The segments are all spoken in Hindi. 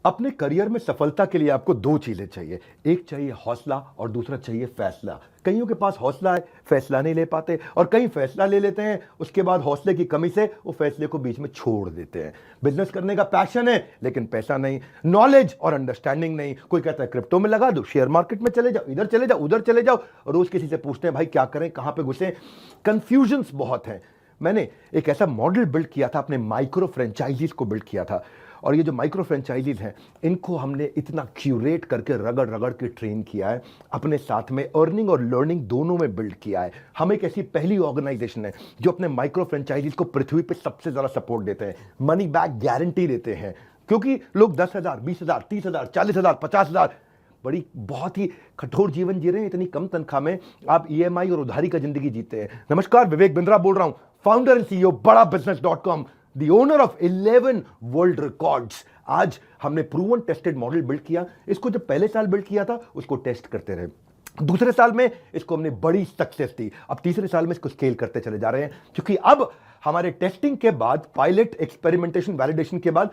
अपने करियर में सफलता के लिए आपको दो चीजें चाहिए। एक चाहिए हौसला और दूसरा चाहिए फैसला। कईयों के पास हौसला है, फैसला नहीं ले पाते, और कई फैसला ले लेते हैं, उसके बाद हौसले की कमी से वो फैसले को बीच में छोड़ देते हैं। बिजनेस करने का पैशन है लेकिन पैसा नहीं, नॉलेज और अंडरस्टैंडिंग नहीं। कोई कहता है क्रिप्टो में लगा दो, शेयर मार्केट में चले जाओ, इधर चले जाओ, उधर चले जाओ, रोज किसी से पूछते हैं भाई क्या करें, कहां पे घुसे। कंफ्यूजन्स बहुत हैं। मैंने एक ऐसा मॉडल बिल्ड किया था, अपने माइक्रो फ्रेंचाइजीज को बिल्ड किया था, और ये जो माइक्रो फ्रेंचाइजीज हैं इनको हमने इतना क्यूरेट करके रगड़ रगड़ के ट्रेन किया है, अपने साथ में अर्निंग और लर्निंग दोनों में बिल्ड किया है। हम एक ऐसी पहली ऑर्गेनाइजेशन है जो अपने माइक्रो फ्रेंचाइजीज को पृथ्वी पे सबसे ज्यादा सपोर्ट देते हैं, मनी बैक गारंटी देते हैं। क्योंकि लोग 10,000, 20,000, 30,000, 40,000, 50,000 बड़ी बहुत ही कठोर जीवन जी रहे हैं। इतनी कम तनख्वाह में आप ईएमआई और उधारी का जिंदगी जीते हैं। नमस्कार, विवेक बिंद्रा बोल रहा हूं, founder and CEO Bada business dot com, the owner of 11 world records. आज हमने प्रूवन टेस्टेड मॉडल बिल्ड किया। इसको जब पहले साल बिल्ड किया था उसको टेस्ट करते रहे, दूसरे साल में इसको हमने बड़ी सक्सेस दी, अब तीसरे साल में इसको स्केल करते चले जा रहे हैं। क्योंकि अब हमारे टेस्टिंग के बाद, पायलट, एक्सपेरिमेंटेशन, वैलिडेशन के बाद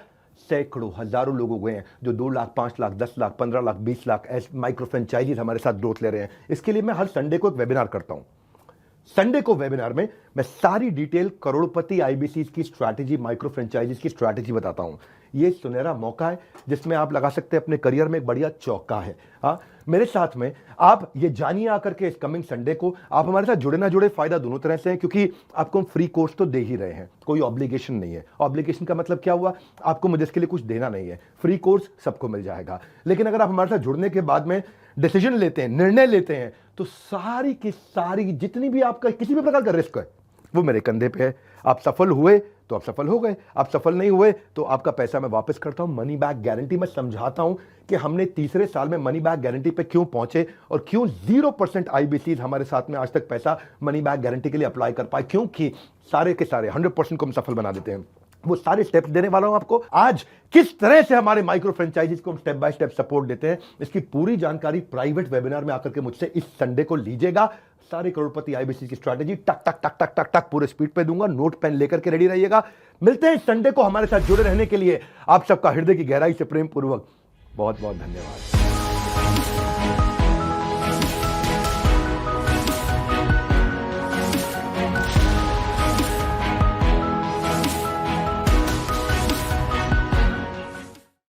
सैकड़ों, हजारों लोग हो गए हैं जो 2 लाख, 5 लाख, 10 लाख, 15 लाख, 20 लाख ऐसे माइक्रो फ्रेंचाइजीज हमारे साथ ग्रोथ ले रहे हैं। इसके लिए मैं हर संडे को एक वेबिनार करता हूं। संडे को वेबिनार में मैं सारी डिटेल करोड़पति आईबीसी की स्ट्रैटेजी, माइक्रो फ्रेंचाइजीज की स्ट्रैटेजी बताता हूं। ये सुनहरा मौका है जिसमें आप लगा सकते हैं अपने करियर में एक बढ़िया चौका है। हाँ, मेरे साथ में आप ये जानिए आकर के इस कमिंग संडे को। आप हमारे साथ जुड़े ना जुड़े, फायदा दोनों तरह से है, क्योंकि आपको हम फ्री कोर्स तो दे ही रहे हैं, कोई ऑब्लिगेशन नहीं है। ऑब्लिगेशन का मतलब क्या हुआ, आपको मुझे इसके लिए कुछ देना नहीं है, फ्री कोर्स सबको मिल जाएगा। लेकिन अगर आप हमारे साथ जुड़ने के बाद में डिसीजन लेते हैं, निर्णय लेते हैं, तो सारी की सारी जितनी भी आपका किसी भी प्रकार का रिस्क है वो मेरे कंधे पे है। आप सफल हुए तो आप सफल हो गए, आप सफल नहीं हुए तो आपका पैसा मैं वापस करता हूं। मनी बैक गारंटी मैं समझाता हूं कि हमने तीसरे साल में मनी बैक गारंटी पे क्यों पहुंचे और क्यों 0% आईबीसी हमारे साथ में आज तक पैसा मनी बैक गारंटी के लिए अप्लाई कर पाए, क्योंकि सारे के सारे 100% को हम सफल बना देते हैं। वो सारे स्टेप्स देने वाला हूं आपको आज। किस तरह से हमारे माइक्रो फ्रेंचाइजीज को हम स्टेप बाय स्टेप सपोर्ट देते हैं, इसकी पूरी जानकारी प्राइवेट वेबिनार में आकर के मुझसे इस संडे को लीजिएगा। सारे करोड़पति आईबीसी की स्ट्रैटेजी टक टक टक टक टक टक पूरे स्पीड पे दूंगा, नोट पेन लेकर के रेडी रहिएगा। मिलते हैं संडे को। हमारे साथ जुड़े रहने के लिए आप सबका हृदय की गहराई से प्रेम पूर्वक बहुत बहुत धन्यवाद।